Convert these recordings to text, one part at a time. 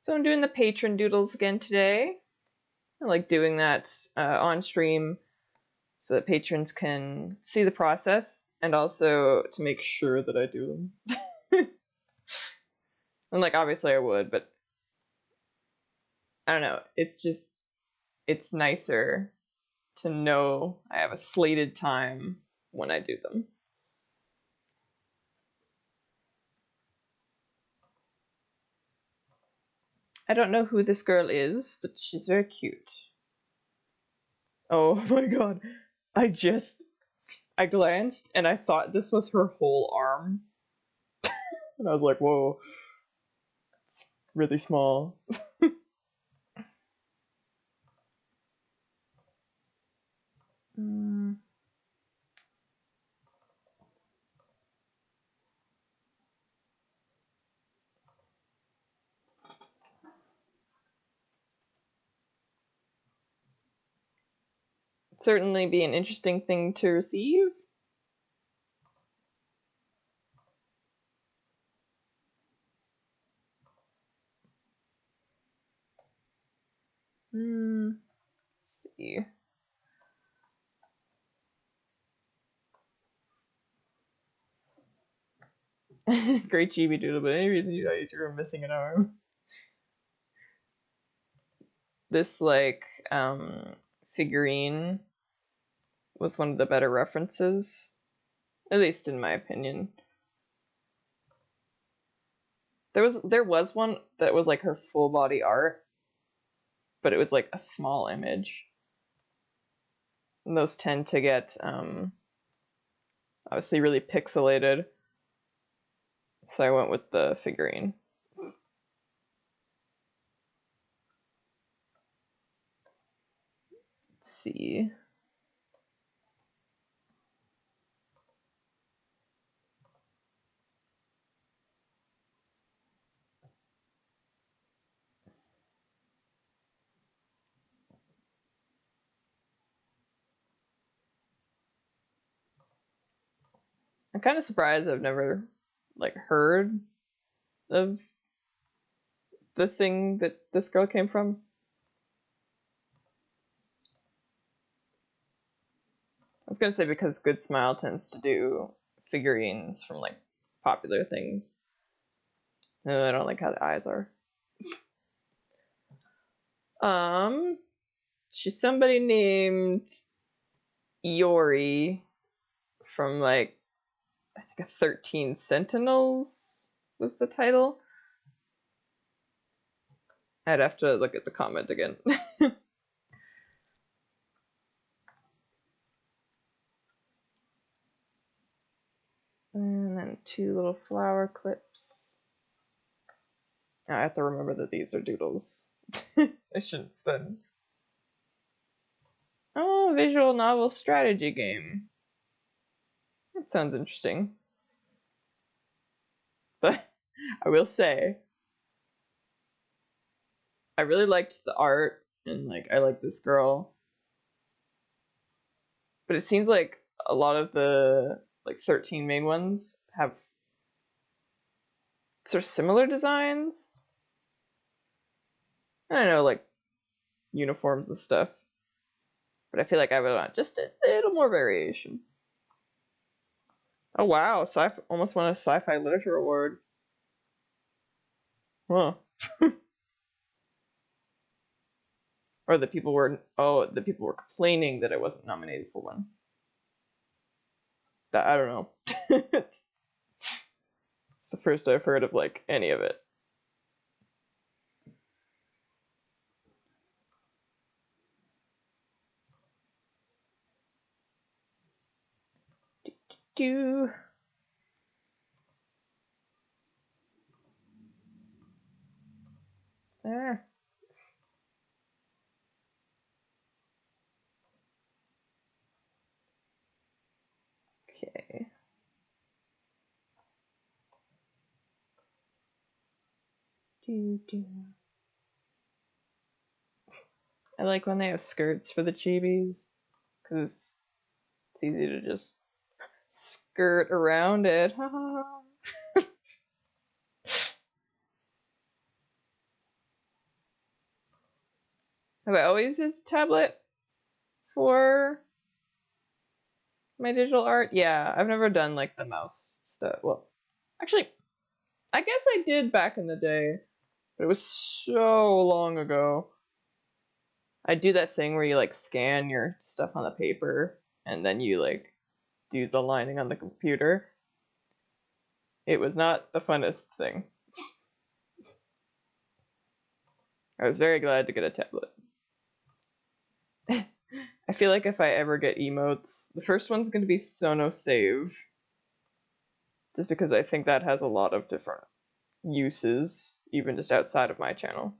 So I'm doing the Patron Doodles again today. I like doing that on stream so that patrons can see the process and also to make sure that I do them. And like obviously I would, but I don't know. It's nicer to know I have a slated time when I do them. I don't know who this girl is, but she's very cute. Oh my god. I glanced and I thought this was her whole arm. And I was like, whoa, it's really small. Certainly be an interesting thing to receive. Let's see. Great chibi doodle, but any reason you thought you were missing an arm? This figurine was one of the better references, at least in my opinion. There was one that was like her full body art, but it was like a small image. And those tend to get obviously really pixelated. So I went with the figurine. Let's see. I'm kind of surprised I've never heard of the thing that this girl came from. I was gonna say because Good Smile tends to do figurines from like popular things. And I don't like how the eyes are. She's somebody named Iori from I think a 13 Sentinels was the title. I'd have to look at the comment again. And then 2 little flower clips. I have to remember that these are doodles. I shouldn't spend. Oh, visual novel strategy game. That sounds interesting. But I will say, I really liked the art, and I like this girl. But it seems like a lot of the 13 main ones have sort of similar designs. I don't know, uniforms and stuff. But I feel like I would want just a little more variation. Oh wow, almost won a sci-fi literature award. Huh. Or the people were complaining that I wasn't nominated for one. I don't know. It's the first I've heard of any of it. Do. There. Okay. Do. I like when they have skirts for the chibis, because it's easy to just skirt around it. Have I always used a tablet for my digital art? Yeah, I've never done like the mouse stuff. Well, actually, I guess I did back in the day, but it was so long ago. I do that thing where you like scan your stuff on the paper and then you like do the lining on the computer. It was not the funnest thing. I was very glad to get a tablet. I feel like if I ever get emotes, the first one's going to be Sono Save. Just because I think that has a lot of different uses, even just outside of my channel.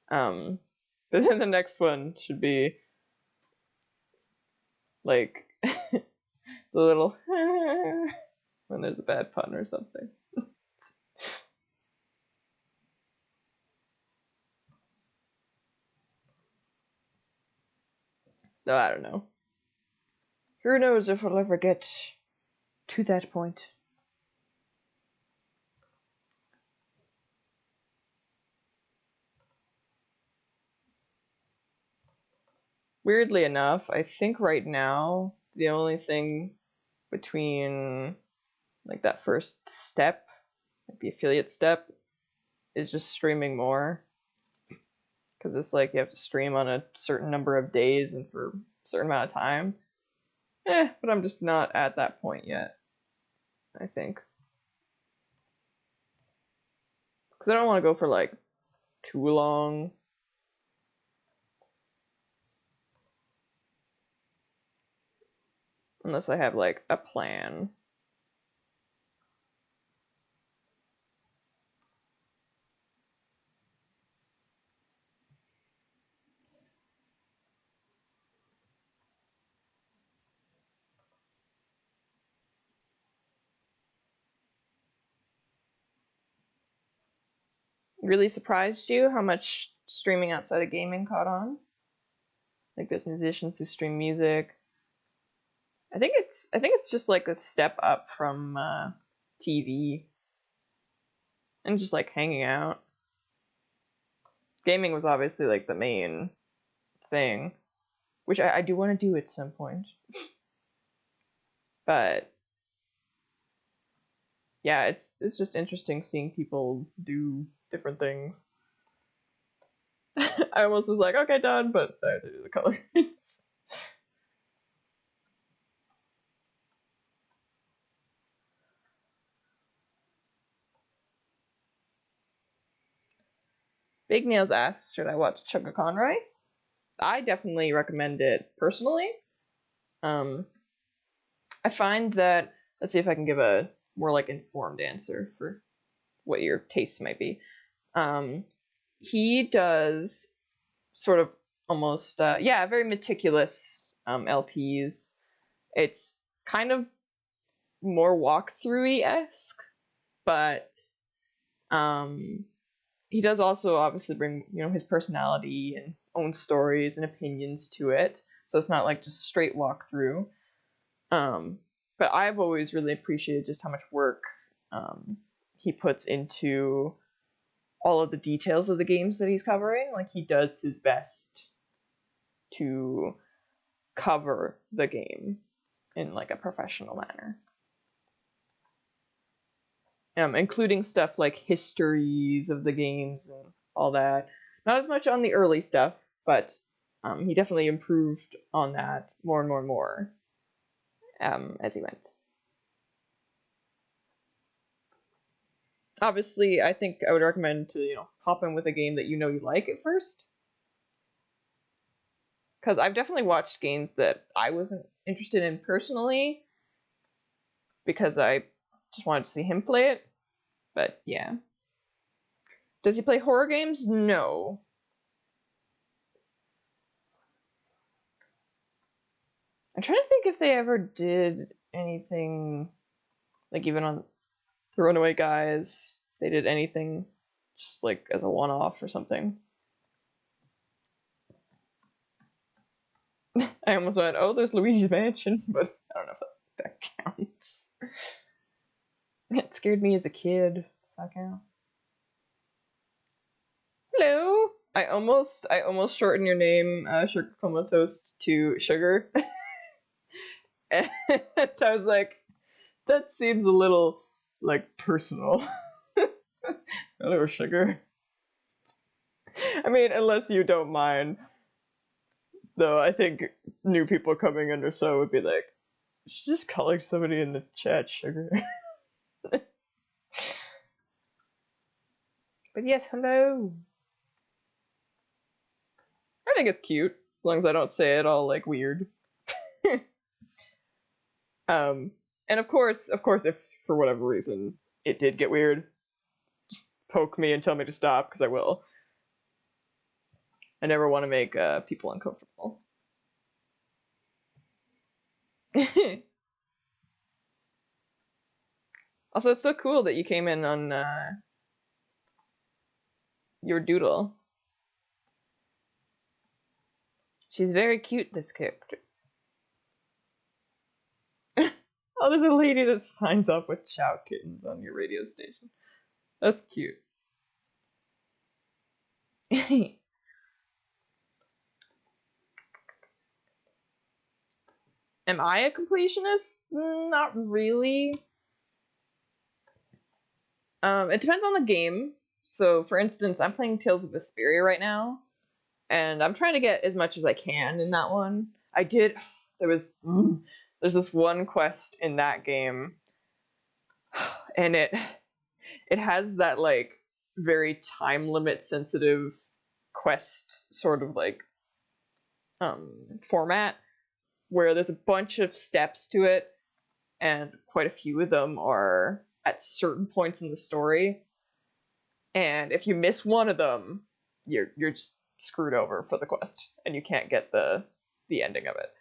But then the next one should be like the little when there's a bad pun or something. No, I don't know. Who knows if we'll ever get to that point. Weirdly enough, I think right now the only thing between like that first step, like the affiliate step, is just streaming more. Because it's like you have to stream on a certain number of days and for a certain amount of time. But I'm just not at that point yet, I think. Because I don't want to go for like too long. Unless I have like a plan. Really surprised you how much streaming outside of gaming caught on? Like there's musicians who stream music. I think it's just like a step up from TV and just like hanging out. Gaming was obviously like the main thing, which I do want to do at some point. But yeah, it's just interesting seeing people do different things. I almost was like, okay, done, but I have to do the colors. Big Nails asks, should I watch Chugga Conroy? I definitely recommend it personally. I find that, let's see if I can give a more like informed answer for what your tastes might be. He does sort of almost, very meticulous LPs. It's kind of more walkthrough-y-esque, but he does also obviously bring, his personality and own stories and opinions to it. So it's not like just straight walkthrough. But I've always really appreciated just how much work he puts into all of the details of the games that he's covering. Like he does his best to cover the game in like a professional manner. Including stuff like histories of the games and all that. Not as much on the early stuff, but he definitely improved on that more and more and more as he went. Obviously, I think I would recommend to, hop in with a game that you like at first. Because I've definitely watched games that I wasn't interested in personally, because I just wanted to see him play it. But yeah. Does he play horror games? No. I'm trying to think if they ever did anything, like even on the Runaway Guys, they did anything just like as a one-off or something. I almost went, oh, there's Luigi's Mansion, but I don't know if that counts. It scared me as a kid. Does that count? Hello! I almost shortened your name, Sugar Coma Toast, to Sugar. And I was like, that seems a little, like, personal. Hello, Sugar. I mean, unless you don't mind. Though I think new people coming under so would be like, she's just calling somebody in the chat Sugar. But yes, hello. I think it's cute, as long as I don't say it all, like, weird. And of course, if for whatever reason it did get weird, just poke me and tell me to stop, because I will. I never want to make people uncomfortable. Also, it's so cool that you came in on your doodle. She's very cute, this character. Oh, there's a lady that signs up with Chow Kittens on your radio station. That's cute. Am I a completionist? Not really. It depends on the game. So, for instance, I'm playing Tales of Vesperia right now, and I'm trying to get as much as I can in that one. There's this one quest in that game, and it has that, like, very time limit sensitive quest sort of, like, format, where there's a bunch of steps to it, and quite a few of them are at certain points in the story. And if you miss one of them, you're just screwed over for the quest, and you can't get the ending of it.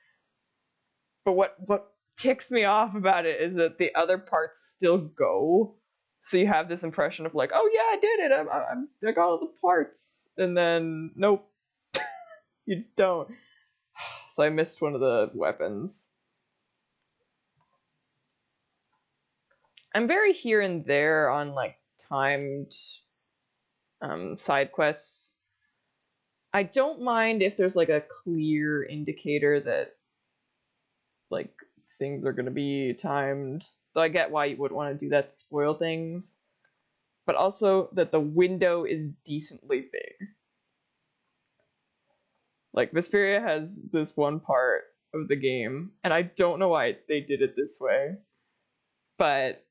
But what ticks me off about it is that the other parts still go, so you have this impression of, like, oh yeah, I did it, I got all the parts, and then nope, you just don't. So I missed one of the weapons. I'm very here and there on, like, timed side quests. I don't mind if there's, like, a clear indicator that, like, things are gonna be timed. So I get why you would want to do that to spoil things, but also that the window is decently big. Like, Vesperia has this one part of the game, and I don't know why they did it this way, but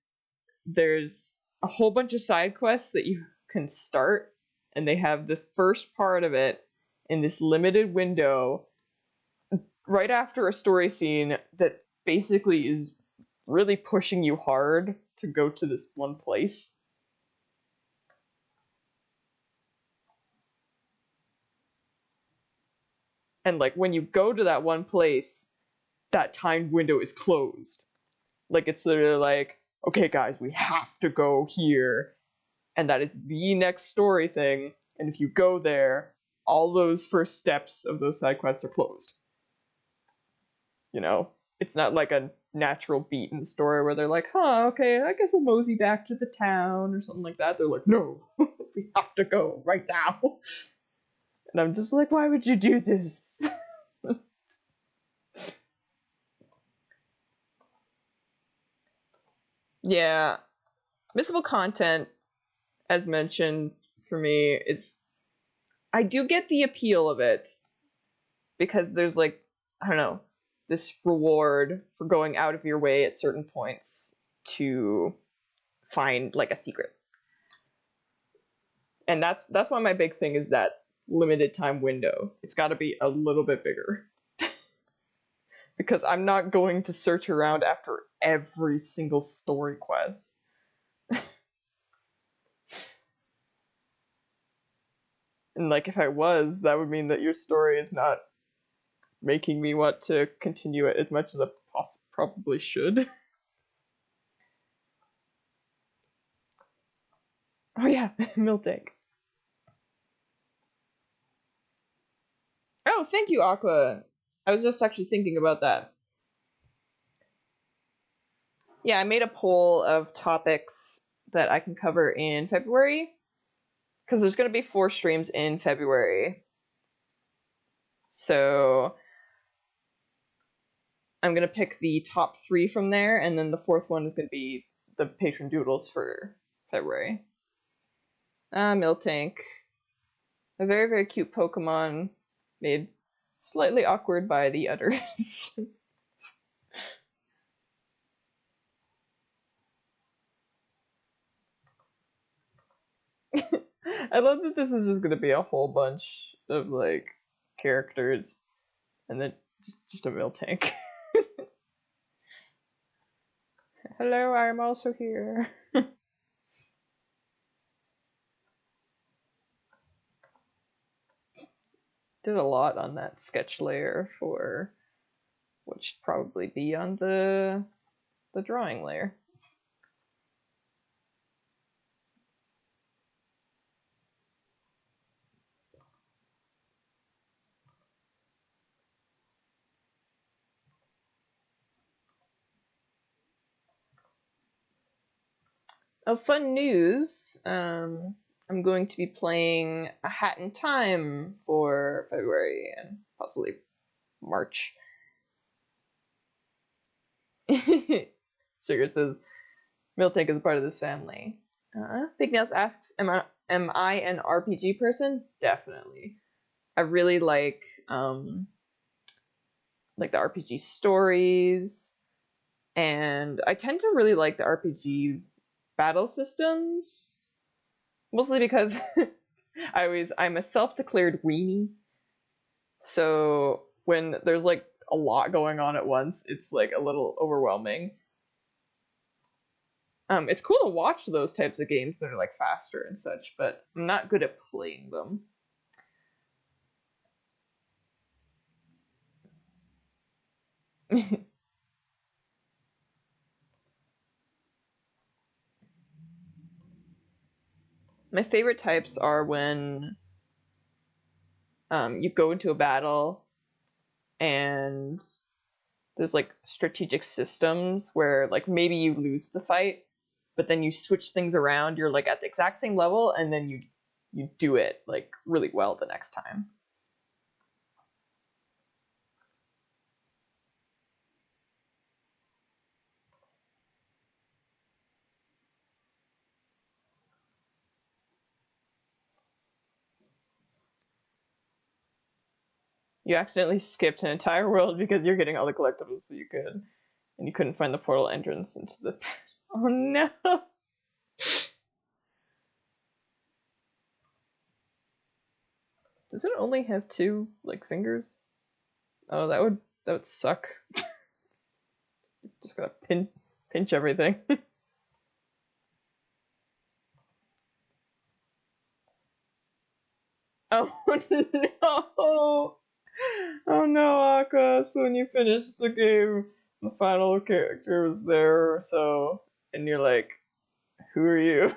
there's a whole bunch of side quests that you can start, and they have the first part of it in this limited window right after a story scene that basically is really pushing you hard to go to this one place. And, like, when you go to that one place, that timed window is closed. Like, it's literally like, okay guys, we have to go here, and that is the next story thing, and if you go there, all those first steps of those side quests are closed. You know? It's not like a natural beat in the story where they're like, huh, okay, I guess we'll mosey back to the town or something like that. They're like, no, we have to go right now. And I'm just like, why would you do this? Yeah, missable content, as mentioned, for me, is, I do get the appeal of it, because there's, like, I don't know, this reward for going out of your way at certain points to find, like, a secret. And that's why my big thing is that limited time window. It's got to be a little bit bigger. Because I'm not going to search around after every single story quest. And, like, if I was, that would mean that your story is not making me want to continue it as much as I probably should. Oh yeah, Miltank. Oh, thank you, Aqua. I was just actually thinking about that. Yeah, I made a poll of topics that I can cover in February, because there's going to be 4 streams in February. So I'm going to pick the top 3 from there, and then the 4th one is going to be the Patron Doodles for February. Miltank. A very, very cute Pokemon made slightly awkward by the udders. I love that this is just going to be a whole bunch of, like, characters, and then just a Miltank. Hello, I'm also here. Did a lot on that sketch layer for what should probably be on the drawing layer. Oh, fun news. I'm going to be playing A Hat in Time for February and possibly March. Sugar says, Miltank is a part of this family. Big Nails asks, am I an RPG person? Definitely. I really like the RPG stories, and I tend to really like the RPG battle systems, mostly because I'm a self-declared weenie, so when there's like a lot going on at once, it's like a little overwhelming. It's cool to watch those types of games that are like faster and such, but I'm not good at playing them. My favorite types are when you go into a battle and there's like strategic systems where like maybe you lose the fight, but then you switch things around, you're like at the exact same level, and then you do it like really well the next time. You accidentally skipped an entire world because you're getting all the collectibles so you could, and you couldn't find the portal entrance into the... Oh no! Does it only have 2 like fingers? Oh, that would suck. Just gotta pinch everything. Oh no! Oh no, Akka. So when you finish the game, the final character was there, so, and you're like, who are you?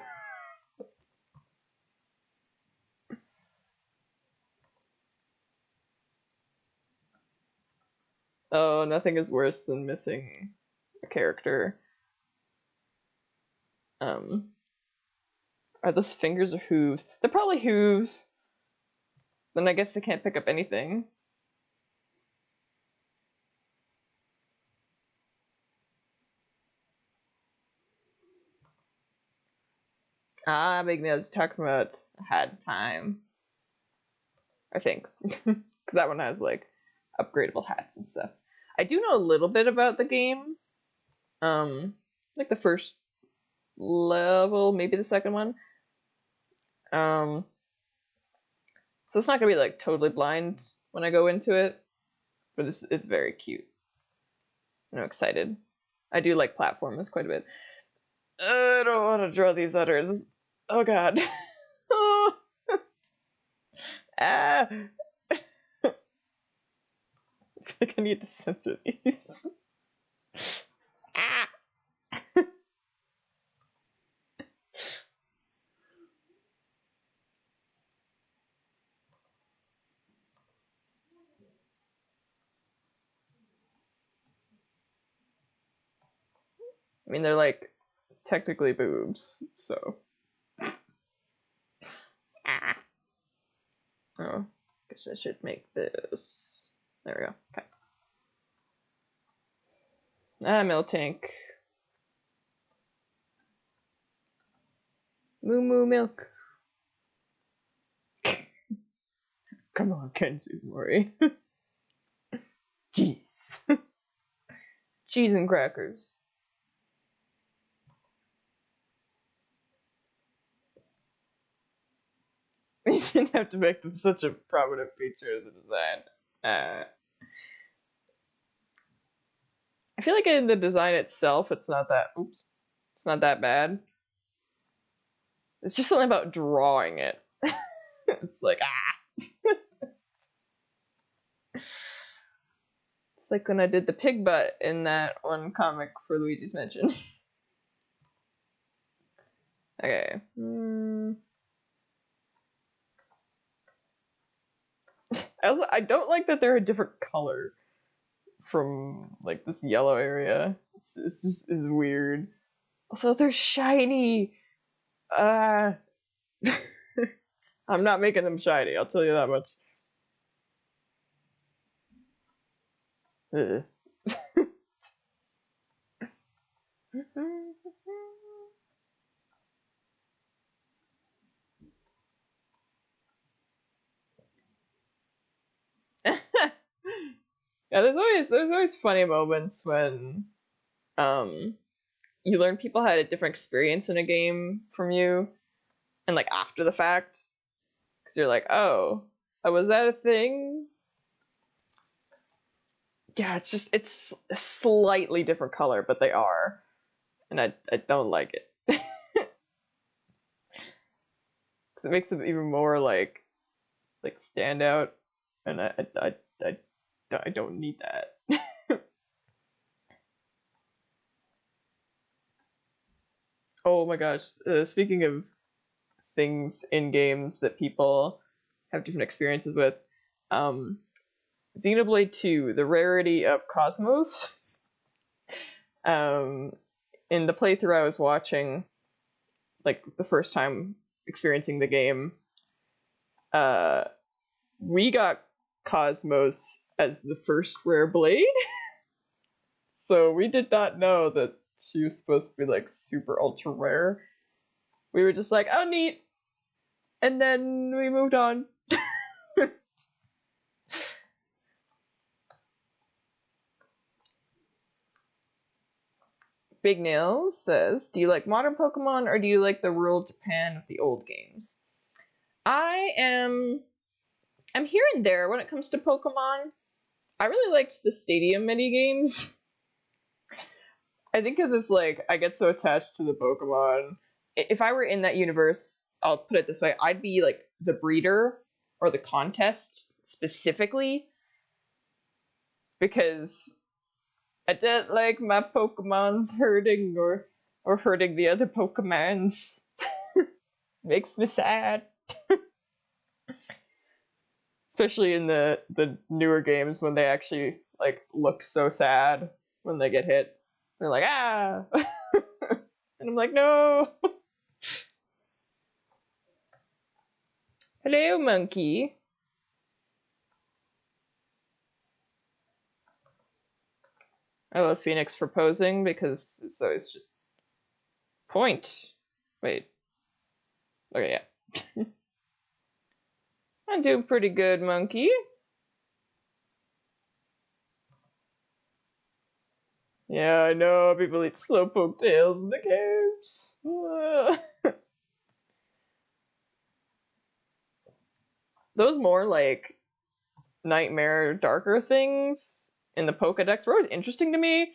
Oh, nothing is worse than missing a character. Are those fingers or hooves? They're probably hooves. Then I guess they can't pick up anything. Ah, Big Nails, talking about Had Time. I think. Because that one has, like, upgradable hats and stuff. I do know a little bit about the game. Like the first level, maybe the second one. So it's not gonna be like totally blind when I go into it, but it's very cute. I'm excited. I do like platformers quite a bit. I don't want to draw these udders. Oh god. Oh. Ah. I think I need to censor these. Ah. I mean, they're like technically boobs, so. I should make those. There we go. Okay. Milk tank. Moo moo milk. Come on, Kenzumori. Jeez. Cheese and crackers. You didn't have to make them such a prominent feature of the design. I feel like in the design itself, it's not that. Oops. It's not that bad. It's just something about drawing it. It's like, It's like when I did the pig butt in that one comic for Luigi's Mansion. Okay. I don't like that they're a different color from like this yellow area. It's just is weird. Also, they're shiny. I'm not making them shiny. I'll tell you that much. Yeah, there's always funny moments when you learn people had a different experience in a game from you, and like after the fact, because you're like, oh, was that a thing? Yeah, it's a slightly different color, but they are, and I don't like it because it makes them even more like stand out, and I don't need that. Oh my gosh! Speaking of things in games that people have different experiences with, Xenoblade 2: The Rarity of Cosmos. In the playthrough I was watching, like the first time experiencing the game, we got Cosmos as the first rare blade. So we did not know that she was supposed to be like super ultra rare. We were just like, oh, neat. And then we moved on. Big Nails says, do you like modern Pokemon or do you like the rural Japan of the old games? I'm here and there when it comes to Pokemon. I really liked the Stadium minigames. I think because it's like, I get so attached to the Pokemon. If I were in that universe, I'll put it this way, I'd be like the breeder or the contest specifically. Because I don't like my Pokemons hurting or hurting the other Pokemons. Makes me sad. Especially in the newer games when they actually like look so sad when they get hit. They're like, ah! And I'm like, no! Hello, monkey. I love Phoenix for posing because it's always just point. Wait. Okay, yeah. I'm doing pretty good, monkey. Yeah, I know, people eat slowpoke tails in the caves. Those more like nightmare darker things in the Pokedex were always interesting to me,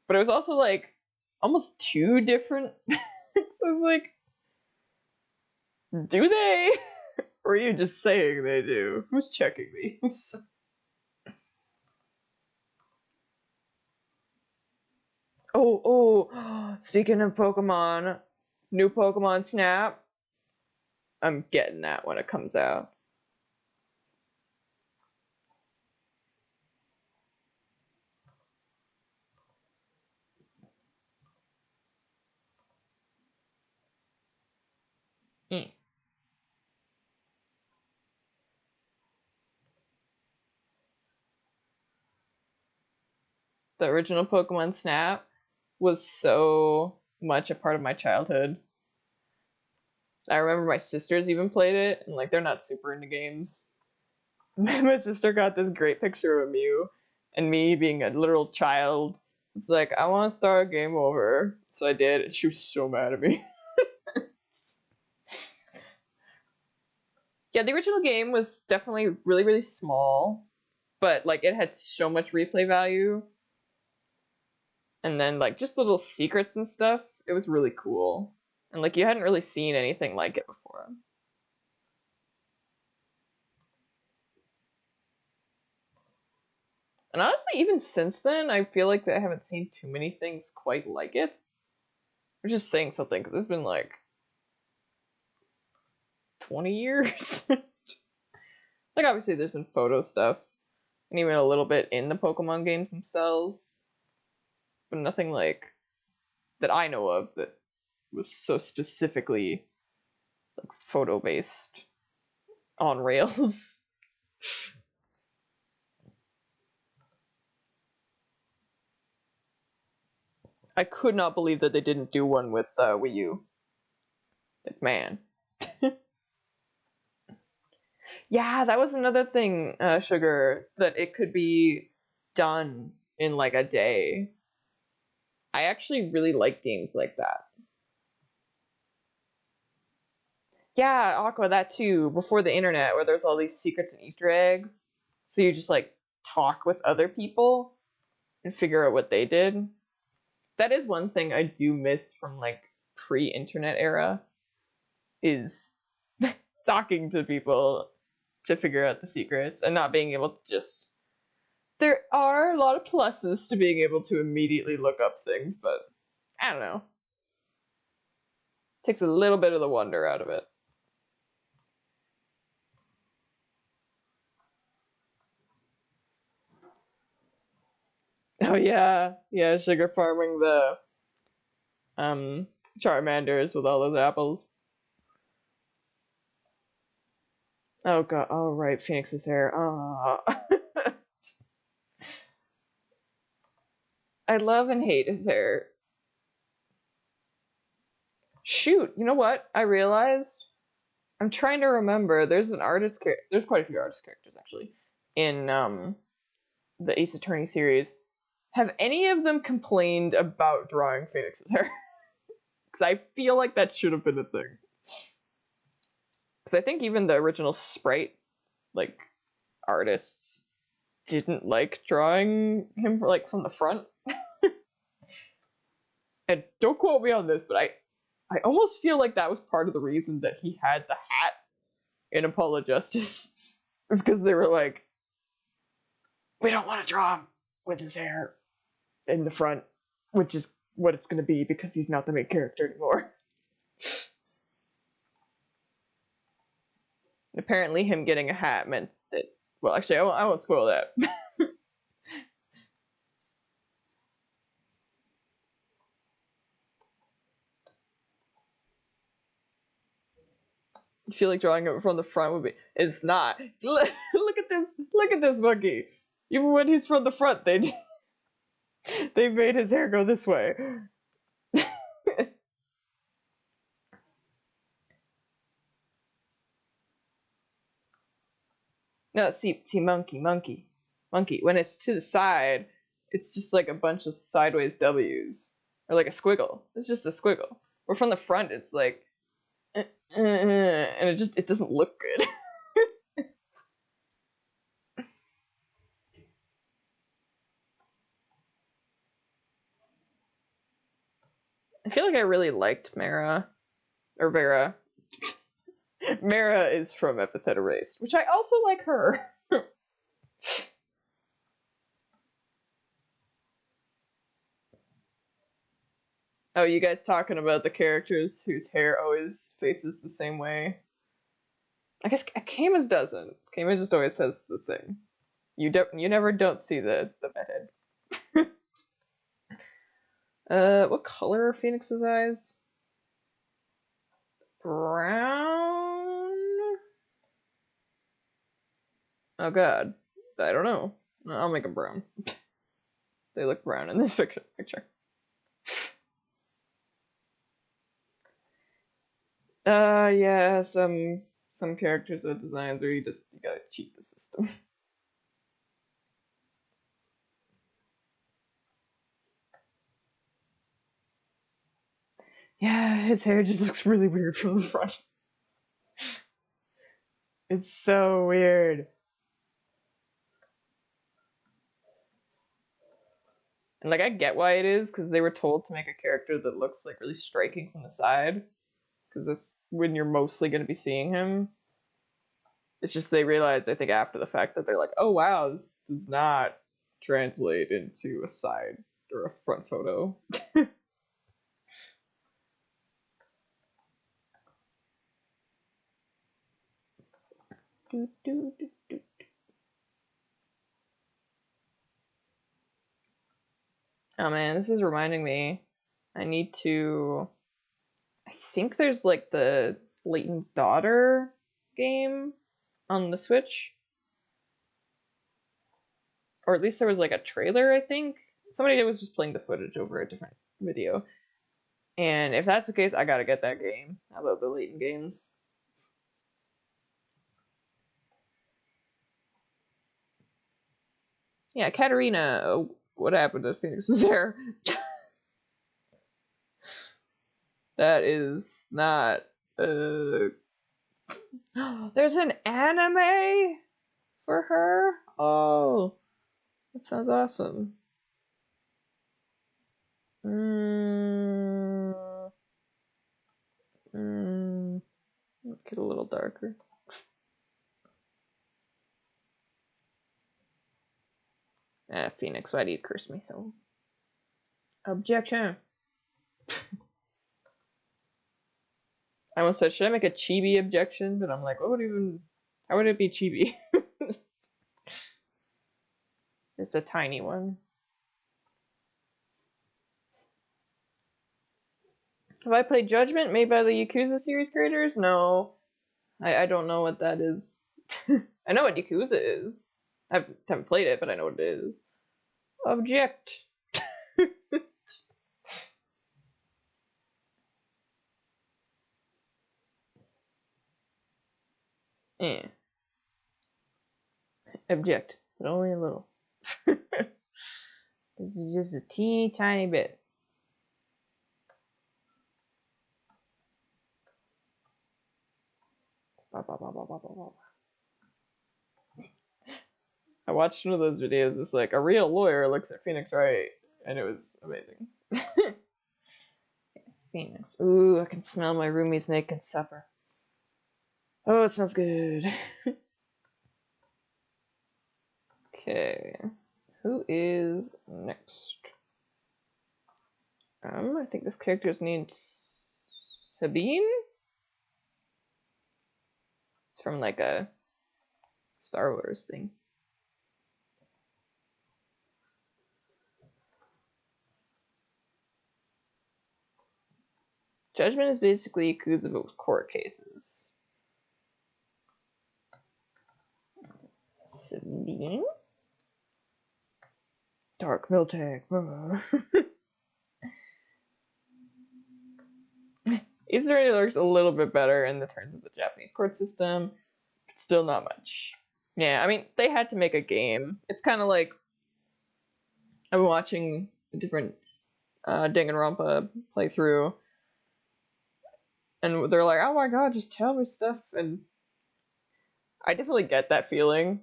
but it was also like almost too different. So I was like, do they? Or are you just saying they do? Who's checking these? Oh, speaking of Pokemon, new Pokemon Snap. I'm getting that when it comes out. Mm. The original Pokemon Snap was so much a part of my childhood. I remember my sisters even played it, and like they're not super into games. My sister got this great picture of a Mew, and me being a literal child, it's like, I want to start a game over. So I did, and she was so mad at me. Yeah, the original game was definitely really, really small, but like it had so much replay value. And then like just little secrets and stuff. It was really cool. And like you hadn't really seen anything like it before. And honestly, even since then, I feel like I haven't seen too many things quite like it. We're just saying something, because it's been like 20 years. Like, obviously, there's been photo stuff, and even a little bit in the Pokemon games themselves, but nothing like that I know of that was so specifically like photo based on rails. I could not believe that they didn't do one with Wii U. Like, man. Yeah, that was another thing, Sugar, that it could be done in like a day. I actually really like games like that. Yeah, Aqua, that too, before the internet, where there's all these secrets and Easter eggs. So you just like talk with other people and figure out what they did. That is one thing I do miss from like pre-internet era, is talking to people to figure out the secrets and not being able to just. There are a lot of pluses to being able to immediately look up things, but I don't know. Takes a little bit of the wonder out of it. Oh yeah, yeah, sugar farming the um Charmanders with all those apples. Oh god, oh right, Phoenix's hair. Oh. I love and hate his hair. Shoot, you know what? I realized I'm trying to remember. There's an artist. There's quite a few artist characters actually in the Ace Attorney series. Have any of them complained about drawing Phoenix's hair? Because I feel like that should have been a thing. Because I think even the original sprite, like, artists didn't like drawing him like from the front. And don't quote me on this, but I almost feel like that was part of the reason that he had the hat in Apollo Justice. Is because they were like, we don't want to draw him with his hair in the front, which is what it's going to be because he's not the main character anymore. And apparently, him getting a hat meant that. Well, actually, I won't spoil that. I feel like drawing him from the front would be. It's not. Look at this. Look at this monkey. Even when he's from the front, they made his hair go this way. No, see, monkey. When it's to the side, it's just like a bunch of sideways W's or like a squiggle. It's just a squiggle. Or from the front, it's like, and it doesn't look good. I feel like I really liked Mara or Vera. Mara is from Epithet Erased, which I also like her. Oh, you guys talking about the characters whose hair always faces the same way? I guess Kama's doesn't. Kama just always has the thing. You never don't see the bedhead. What color are Phoenix's eyes? Brown? Oh god. I don't know. I'll make them brown. They look brown in this picture. Yeah, some characters have designs where you gotta cheat the system. Yeah, his hair just looks really weird from the front. It's so weird. And like I get why it is, because they were told to make a character that looks like really striking from the side, because that's when you're mostly going to be seeing him. It's just they realized, I think, after the fact that they're like, oh wow, this does not translate into a side or a front photo. Oh man, this is reminding me. I need to. I think there's like the Leighton's Daughter game on the Switch. Or at least there was like a trailer, I think. Somebody was just playing the footage over a different video. And if that's the case, I gotta get that game. I love the Leighton games. Yeah, Katarina, what happened to Phoenix's hair? That is not. There's an anime for her? Oh, that sounds awesome. Get a little darker. Phoenix, why do you curse me so? Objection! I almost said, should I make a chibi objection? But I'm like, how would it be chibi? Just a tiny one. Have I played Judgment, made by the Yakuza series creators? No. I don't know what that is. I know what Yakuza is. I haven't played it, but I know what it is. Object! Eh. Object, but only a little. This is just a teeny tiny bit. I watched one of those videos. It's like a real lawyer looks at Phoenix Wright, and it was amazing. Phoenix. Ooh, I can smell my roomies making supper. Oh, it smells good. Okay, who is next? I think this character's named Sabine. It's from like a Star Wars thing. Judgment is basically Yakuza but with court cases. Sabine? Dark Miltech. Easter looks a little bit better in the terms of the Japanese court system, but still not much. Yeah, I mean, they had to make a game. It's kind of like I'm watching a different Danganronpa playthrough, and they're like, "Oh my god, just tell me stuff," and I definitely get that feeling.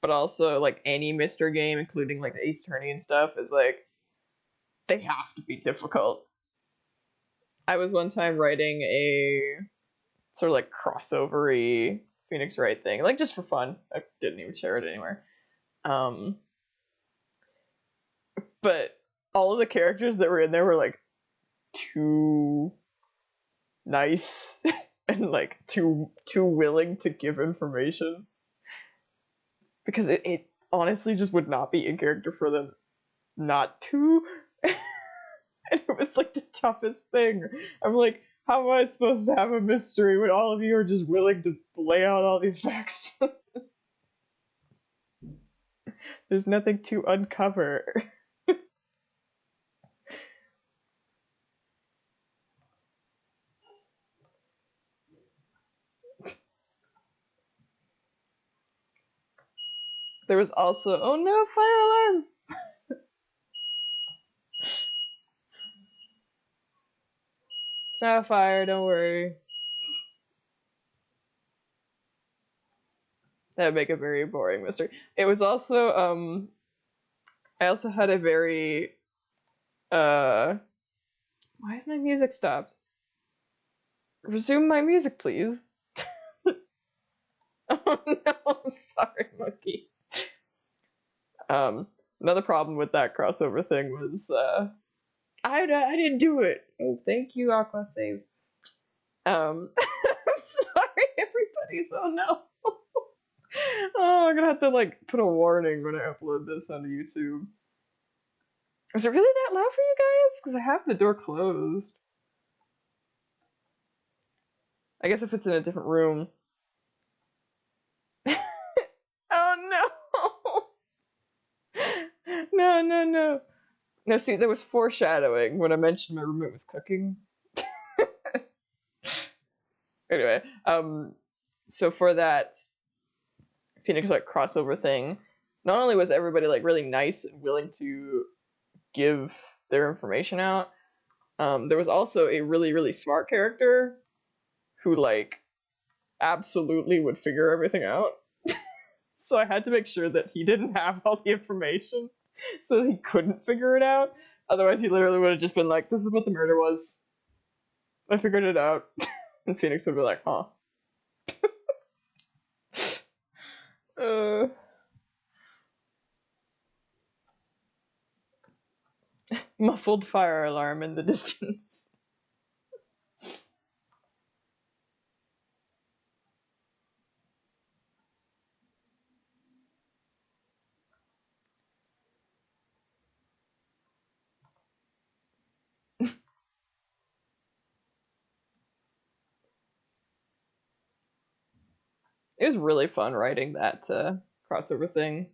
But also, like any Mr. game, including like the Ace Attorney and stuff, is like they have to be difficult. I was one time writing a sort of like crossover-y Phoenix Wright thing, like just for fun. I didn't even share it anywhere. But all of the characters that were in there were like too nice and like too willing to give information, because it honestly just would not be in character for them not to. And it was like the toughest thing. I'm like, how am I supposed to have a mystery when all of you are just willing to lay out all these facts? There's nothing to uncover. There was also, oh no, fire alarm! It's not a fire, don't worry. That would make a very boring mystery. It was also, I also had a very, why is my music stopped? Resume my music, please. Oh no, I'm sorry, monkey. Another problem with that crossover thing was, I didn't do it. Oh, thank you, Aqua Save. I'm sorry, everybody. So no. Oh, I'm gonna have to like put a warning when I upload this onto YouTube. Is it really that loud for you guys? Because I have the door closed. I guess if it's in a different room. Oh no! No. No, see, there was foreshadowing when I mentioned my roommate was cooking. Anyway, so for that Phoenix like crossover thing, not only was everybody like really nice and willing to give their information out, there was also a really smart character who like absolutely would figure everything out. So I had to make sure that he didn't have all the information, so he couldn't figure it out. Otherwise, he literally would have just been like, "This is what the murder was. I figured it out," and Phoenix would be like, "Huh." Muffled fire alarm in the distance. It was really fun writing that crossover thing.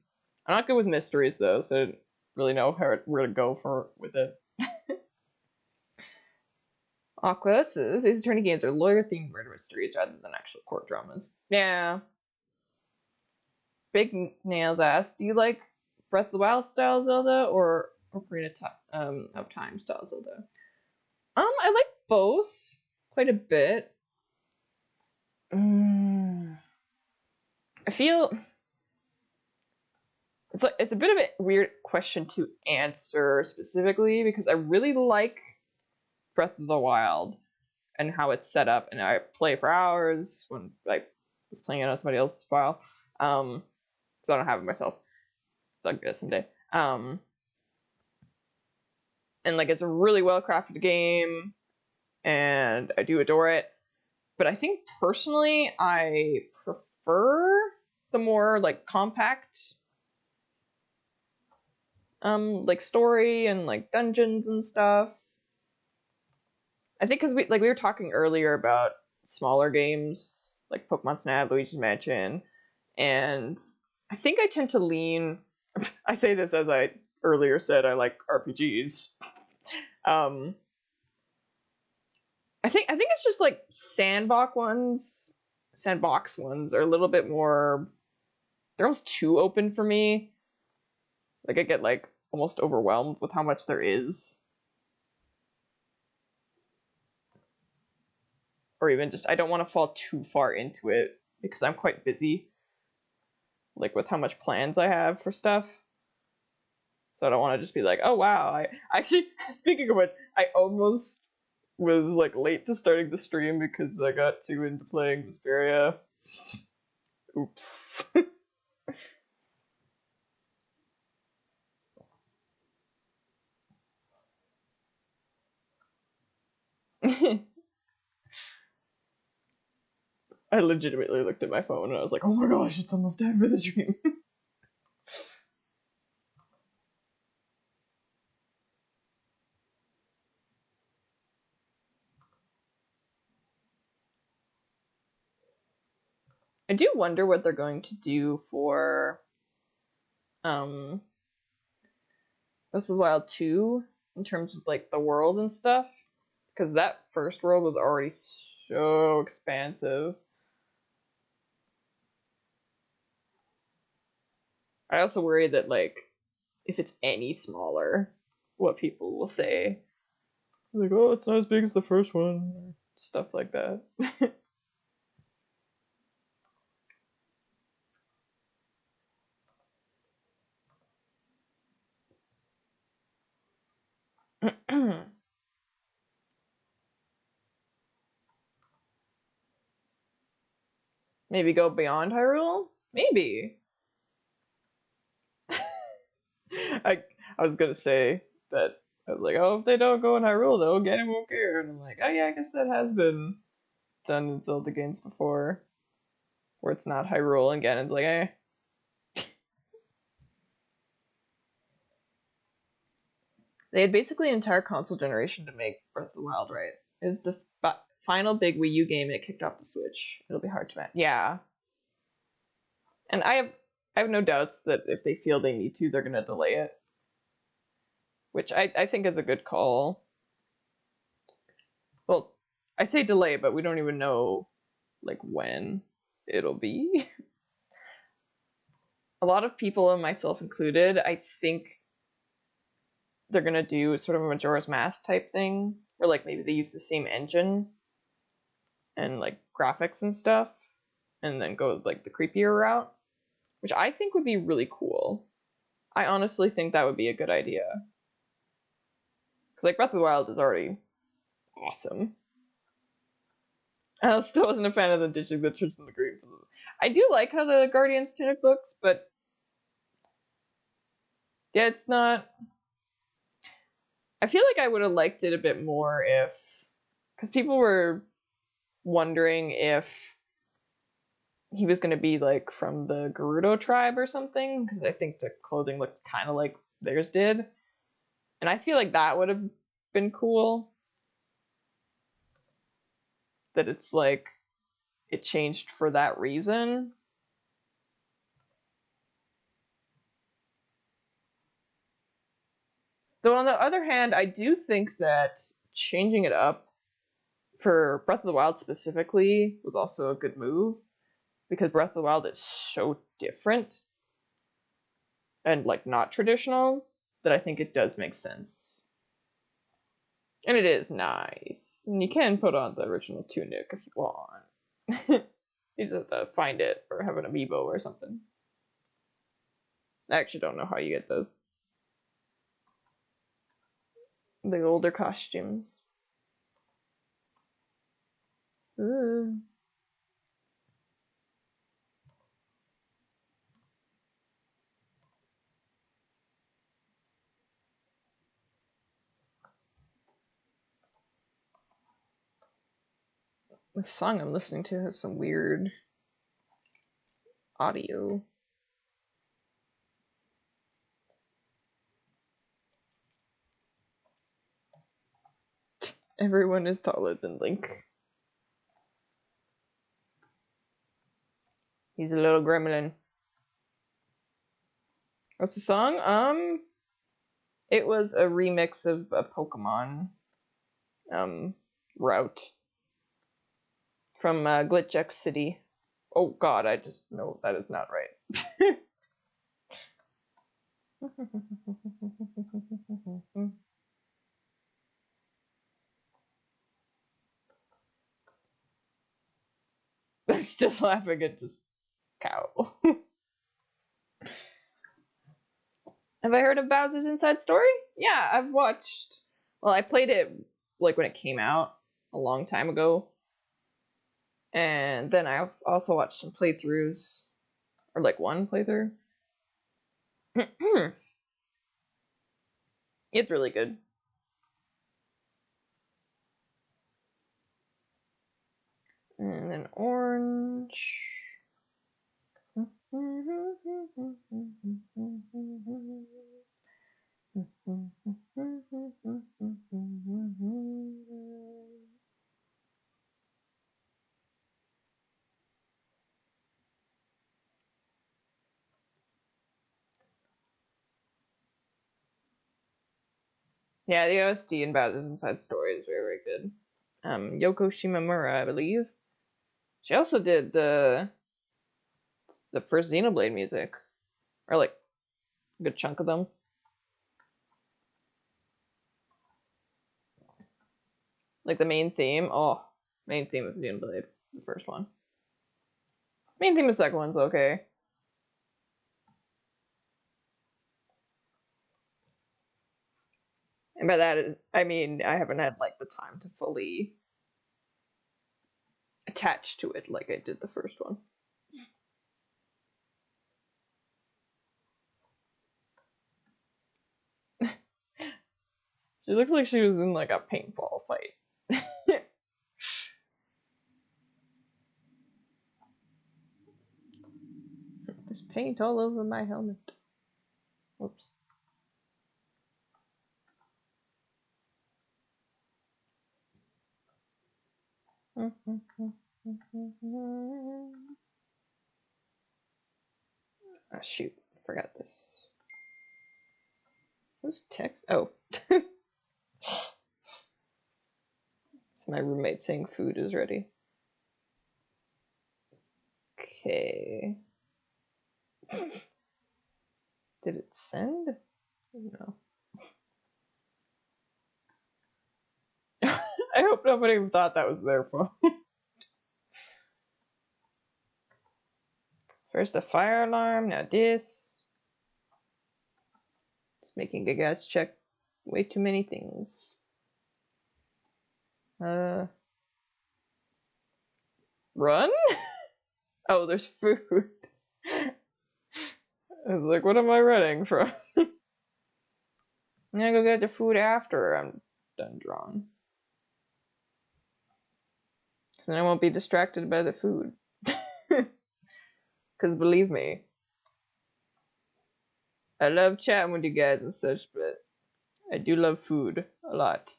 I'm not good with mysteries though, so I didn't really know where to go with it. Aqua says Ace Attorney games are lawyer-themed murder mysteries rather than actual court dramas. Yeah. Big Nails asks, do you like Breath of the Wild style Zelda or Ocarina of Time style Zelda? I like both quite a bit. I feel it's a bit of a weird question to answer specifically because I really like Breath of the Wild and how it's set up, and I play for hours when I was playing it on somebody else's file, so I don't have it myself. So I'll get it someday. And like it's a really well crafted game, and I do adore it. But I think personally, I prefer the more like compact, like story and like dungeons and stuff. I think because we were talking earlier about smaller games like Pokemon Snap, Luigi's Mansion, and I think I tend to lean. I say this as I earlier said I like RPGs. I think it's just like sandbox ones are a little bit more. They're almost too open for me. Like I get like almost overwhelmed with how much there is. Or even just I don't want to fall too far into it because I'm quite busy, like with how much plans I have for stuff. So I don't want to just be like, oh wow, I actually speaking of which, I almost was like late to starting the stream because I got too into playing Vesperia. Oops. I legitimately looked at my phone and I was like, oh my gosh, it's almost time for the stream. I do wonder what they're going to do for Breath of the Wild 2 in terms of like the world and stuff. Because that first world was already so expansive. I also worry that, like, if it's any smaller, what people will say. Like, oh, it's not as big as the first one. Or stuff like that. Maybe go beyond Hyrule? Maybe. I I was gonna say that I was like, oh, if they don't go in Hyrule though, Ganon won't care. And I'm like, oh yeah, I guess that has been done in Zelda games before. Where it's not Hyrule and Ganon's like, eh. They had basically an entire console generation to make Breath of the Wild, right? It was the final big Wii U game and it kicked off the Switch. It'll be hard to match. Yeah. And I have no doubts that if they feel they need to, they're gonna delay it. Which I think is a good call. Well, I say delay, but we don't even know like when it'll be. A lot of people, and myself included, I think they're gonna do sort of a Majora's Mask type thing, where like maybe they use the same engine and like graphics and stuff, and then go like the creepier route, which I think would be really cool. I honestly think that would be a good idea. Because like Breath of the Wild is already awesome. I still wasn't a fan of the ditching the Church and the Green. I do like how the Guardian's tunic looks, but yeah, it's not. I feel like I would have liked it a bit more if, because people were wondering if he was going to be like from the Gerudo tribe or something, because I think the clothing looked kind of like theirs did, and I feel like that would have been cool. That it's like it changed for that reason. Though on the other hand, I do think that changing it up for Breath of the Wild specifically was also a good move, because Breath of the Wild is so different and like not traditional that I think it does make sense. And it is nice. And you can put on the original tunic if you want. You just have to find it or have an amiibo or something. I actually don't know how you get the older costumes. Ooh. The song I'm listening to has some weird audio. Everyone is taller than Link. He's a little gremlin. What's the song? It was a remix of a Pokemon route from Glitch City. Oh god, I just know that is not right. I'm still laughing at just cow. Have I heard of Bowser's Inside Story? Yeah, I've watched. Well, I played it like when it came out a long time ago, and then I've also watched some playthroughs, or like one playthrough. It's really good. And then orange. Yeah, the OSD in Bowser's Inside Story is very, very good. Yoko Shimomura, I believe. She also did the first Xenoblade music. Or like A good chunk of them. Like the main theme. Oh, main theme of Xenoblade, the first one. Main theme of the second one's okay. And by that, I mean I haven't had like the time to fully attach to it like I did the first one. She looks like she was in like a paintball fight. There's paint all over my helmet. Whoops. Oh shoot, forgot this. Who's text? Oh. It's my roommate saying food is ready. Okay. Did it send? No. I hope nobody thought that was their phone. First the fire alarm, now this. It's making the guys check way too many things. Run? Oh, there's food. I was like, what am I running from? I'm gonna go get the food after I'm done drawing. Because then I won't be distracted by the food. Because believe me, I love chatting with you guys and such, but I do love food a lot.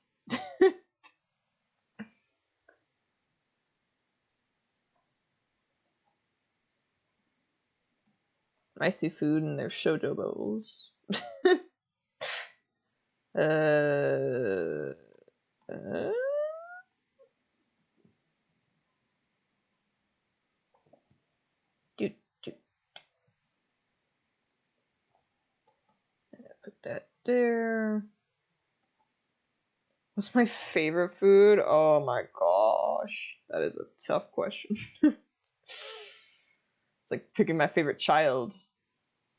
I see food and there's shojo bowls. uh, do, do. Put that there. What's my favorite food? Oh my gosh, that is a tough question. It's like picking my favorite child,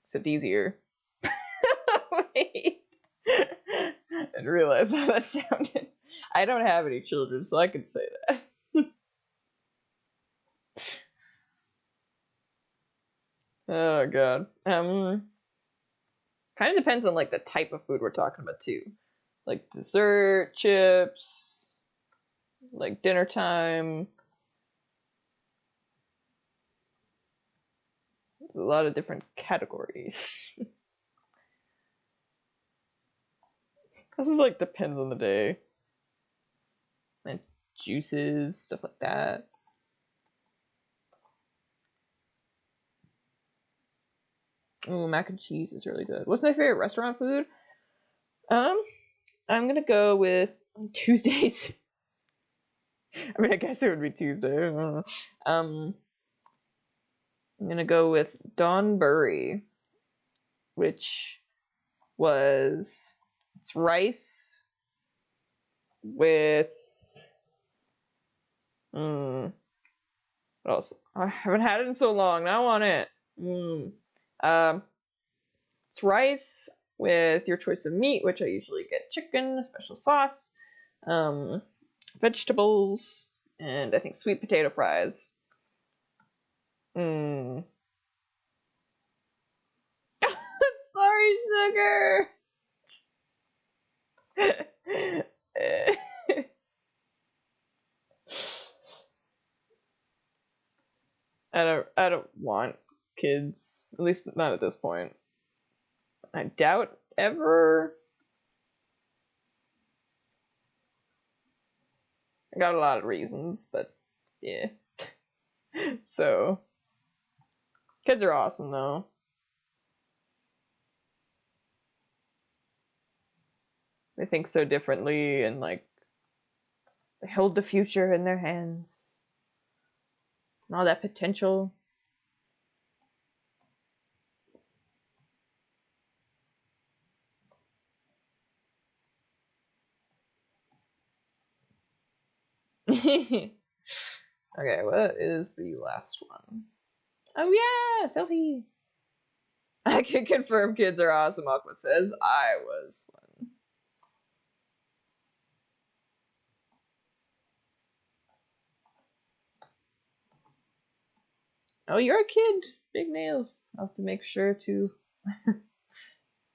except easier. Wait. I didn't realize how that sounded. I don't have any children, so I can say that. Oh god. Kind of depends on like the type of food we're talking about too. Like dessert, chips, like dinner time. There's a lot of different categories. This is like depends on the day. And juices, stuff like that. Ooh, mac and cheese is really good. What's my favorite restaurant food? I'm gonna go with Tuesdays. I mean, I guess it would be Tuesday. I'm gonna go with Don Burry, which was it's rice with what else? I haven't had it in so long. Now I want it. It's rice with your choice of meat, which I usually get chicken, a special sauce, vegetables, and I think sweet potato fries. Sorry, sugar. I don't want kids, at least not at this point. I doubt ever. I got a lot of reasons, but yeah. So, kids are awesome though. They think so differently and like they hold the future in their hands. And all that potential. Okay, what is the last one? Oh yeah, selfie. I can confirm kids are awesome, Aqua says. I was one. Oh, you're a kid. Big nails. I'll have to make sure to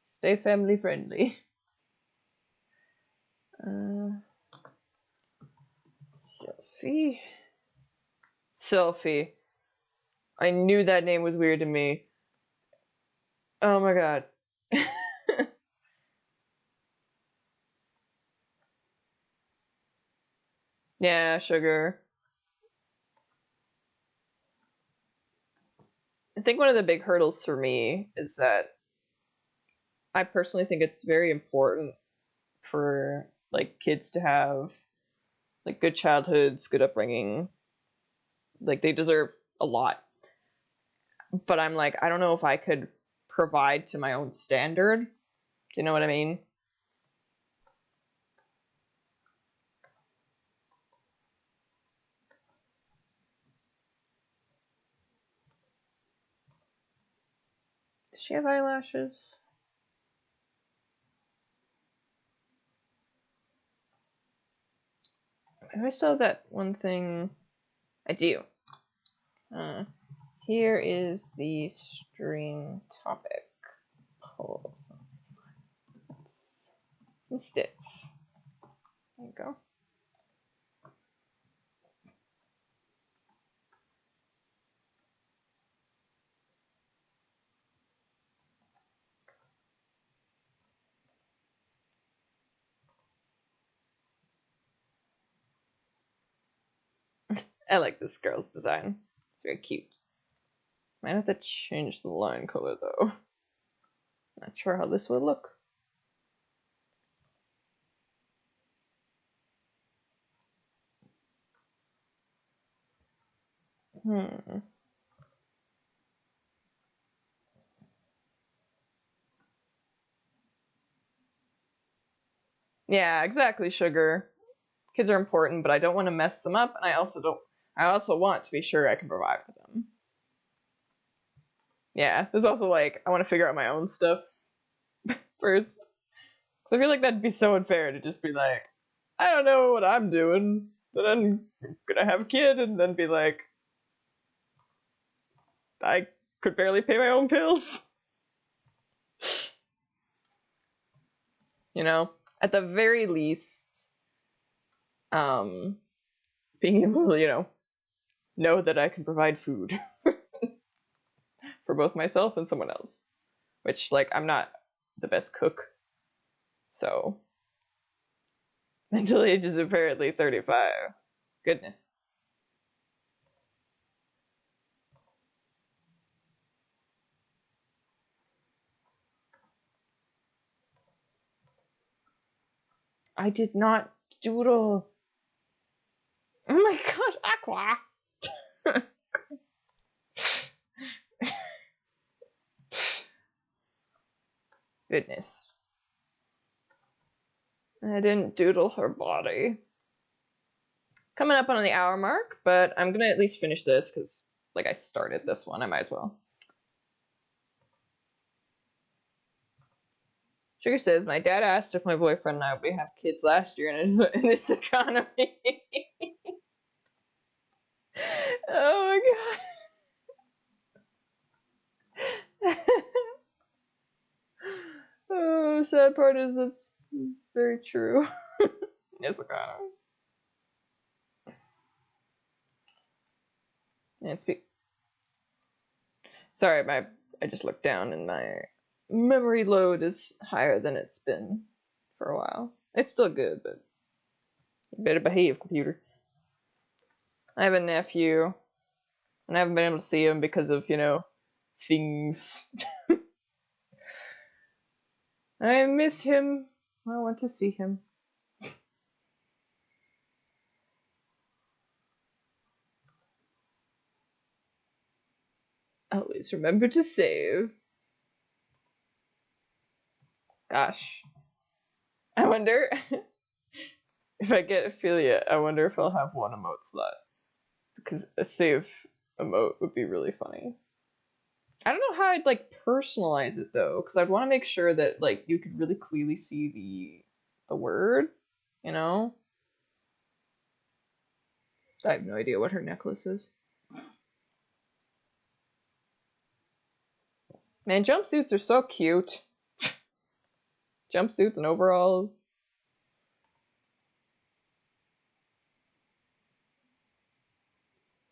stay family friendly. Selfie. Selfie. I knew that name was weird to me. Oh my god. Yeah, sugar. I think one of the big hurdles for me is that I personally think it's very important for like kids to have like good childhoods, good upbringing. Like they deserve a lot. But I'm like, I don't know if I could provide to my own standard. Do you know what I mean? Does she have eyelashes? I saw that one thing. I do. Here is the string topic. Pull. Sticks. There you go. I like this girl's design. It's very cute. Might have to change the line color though. Not sure how this would look. Yeah, exactly, sugar. Kids are important, but I don't want to mess them up, and I also want to be sure I can provide for them. Yeah, there's also like I want to figure out my own stuff first. Because I feel like that'd be so unfair to just be like, I don't know what I'm doing, but I'm gonna have a kid and then be like, I could barely pay my own bills. You know, at the very least, being able to, know that I can provide food for both myself and someone else. Which, like, I'm not the best cook, so mental age is apparently 35. Goodness. I did not doodle. Oh my gosh, Aqua! Goodness. I didn't doodle her body. Coming up on the hour mark, but I'm gonna at least finish this because, like, I started this one. I might as well. Sugar says, my dad asked if my boyfriend and I would have kids last year in this economy. Oh my god. Oh, sad part is this is very true. Yes, economy. And sorry, I just looked down and my memory load is higher than it's been for a while. It's still good, but you better behave, computer. I have a nephew, and I haven't been able to see him because of, things. I miss him. I want to see him. Always remember to save. Gosh. I wonder If I get affiliate, I wonder if I'll have one emote slot. Because a save emote would be really funny. I don't know how I'd like personalize it though, because I'd want to make sure that like you could really clearly see the word, you know? I have no idea what her necklace is. Man, jumpsuits are so cute. Jumpsuits and overalls.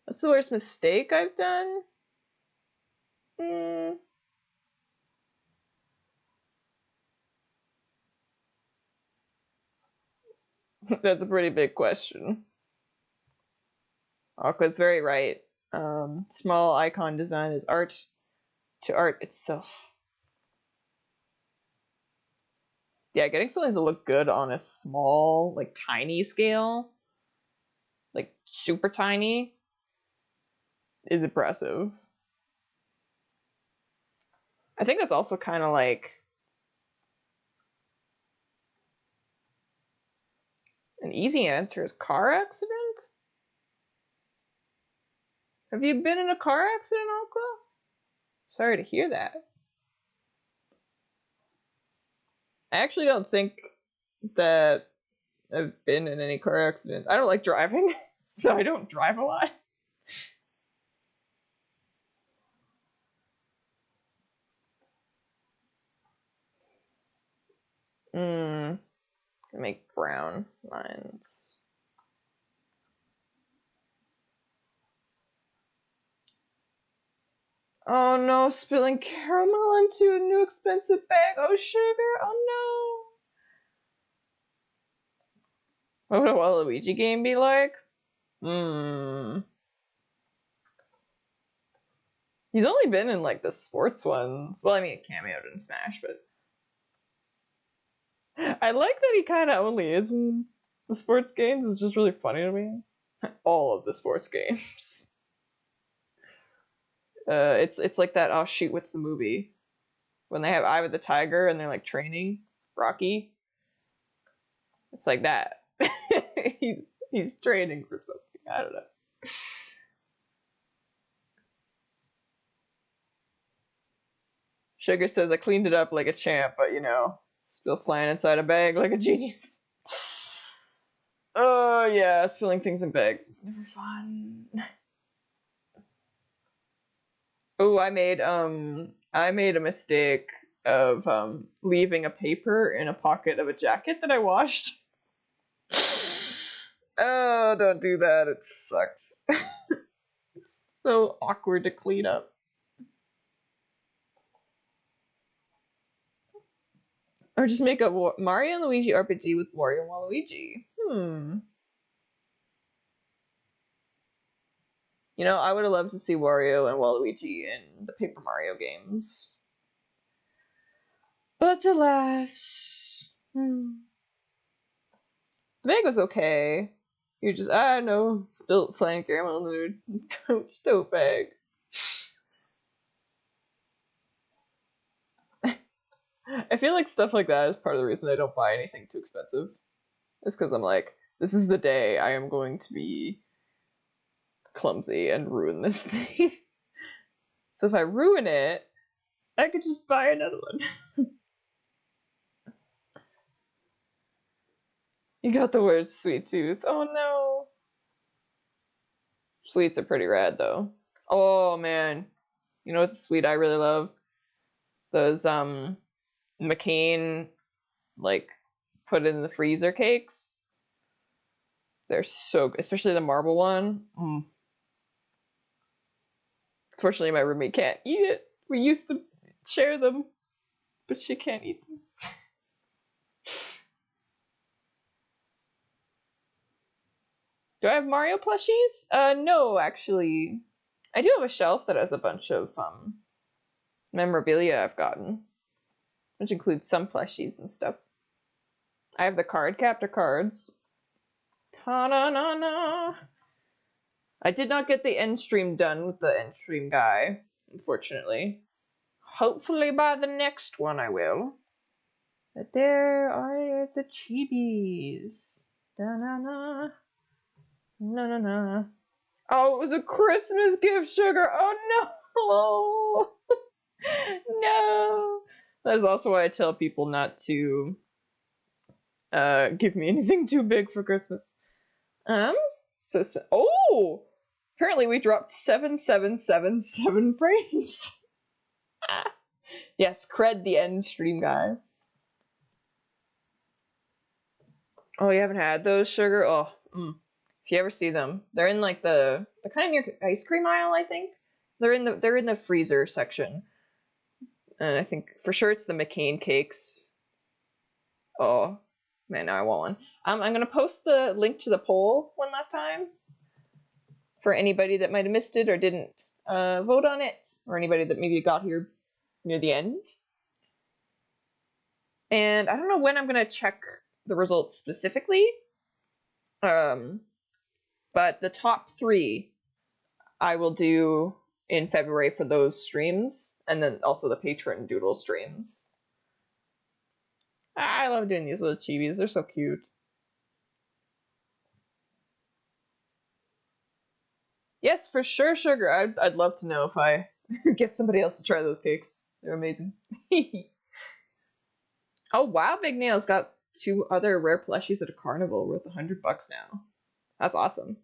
What's the worst mistake I've done? That's a pretty big question. Aqua's very right. Small icon design is art to art itself. Yeah, getting something to look good on a small, like tiny scale, like super tiny, is impressive. I think that's also kind of like an easy answer is car accident. Have you been in a car accident, Aqua? Sorry to hear that. I actually don't think that I've been in any car accident. I don't like driving, so I don't drive a lot. Make brown lines. Oh no, spilling caramel into a new expensive bag. Oh sugar, oh no. What would a Waluigi game be like? He's only been in like the sports ones. Well, I mean, he cameoed in Smash, but I like that he kind of only is in the sports games. It's just really funny to me. All of the sports games. It's like that. Oh shoot, what's the movie? When they have Eye of the Tiger and they're like training Rocky. It's like that. he's training for something. I don't know. Sugar says I cleaned it up like a champ, but you know, still flying inside a bag like a genius. Oh yeah, spilling things in bags is never fun. Oh, I made a mistake of leaving a paper in a pocket of a jacket that I washed. Oh, don't do that. It sucks. It's so awkward to clean up. Or just make a Mario and Luigi RPG with Wario and Waluigi. You know, I would have loved to see Wario and Waluigi in the Paper Mario games. But alas. The bag was okay. You just, no, spilt flying caramel in the tote bag. I feel like stuff like that is part of the reason I don't buy anything too expensive. It's because I'm like, this is the day I am going to be clumsy and ruin this thing. So if I ruin it, I could just buy another one. You got the worst sweet tooth. Oh no. Sweets are pretty rad though. Oh man. You know what's a sweet I really love? Those McCain like put in the freezer cakes. They're so good, especially the marble one. Fortunately, my roommate can't eat it. We used to share them, but she can't eat them. Do I have Mario plushies? No, actually. I do have a shelf that has a bunch of memorabilia I've gotten, which includes some plushies and stuff. I have the card captor cards. Ta-na-na-na. I did not get the end stream done with the end stream guy, unfortunately. Hopefully by the next one I will. But there are the chibis. Da-na-na. Na-na-na. Oh, it was a Christmas gift, Sugar. Oh, no. No. That's also why I tell people not to give me anything too big for Christmas. Oh! Apparently we dropped 7777 frames. Yes, cred the end stream guy. Oh, you haven't had those, Sugar? Oh, if you ever see them, they're in like they're kind of near ice cream aisle, I think. They're in the freezer section. And I think for sure it's the McCain cakes. Oh, man, now I want one. I'm gonna post the link to the poll one last time for anybody that might have missed it or didn't vote on it, or anybody that maybe got here near the end. And I don't know when I'm gonna check the results specifically. But the top 3 I will do in February for those streams, and then also the Patron Doodle streams. I love doing these little chibis. They're so cute. Yes, for sure, Sugar. I'd love to know if I get somebody else to try those cakes. They're amazing. Oh, wow, Big Nail's got 2 other rare plushies at a carnival worth $100 now. That's awesome.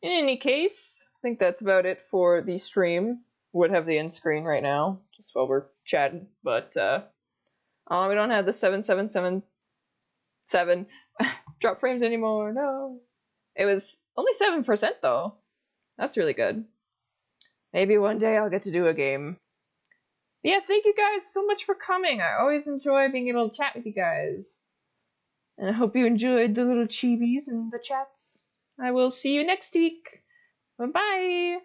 In any case, I think that's about it for the stream. Would have the end screen right now, just while we're chatting, but we don't have the 7777 drop frames anymore. No. It was only 7% though. That's really good. Maybe one day I'll get to do a game. But yeah, thank you guys so much for coming. I always enjoy being able to chat with you guys. And I hope you enjoyed the little chibis and the chats. I will see you next week. Bye-bye.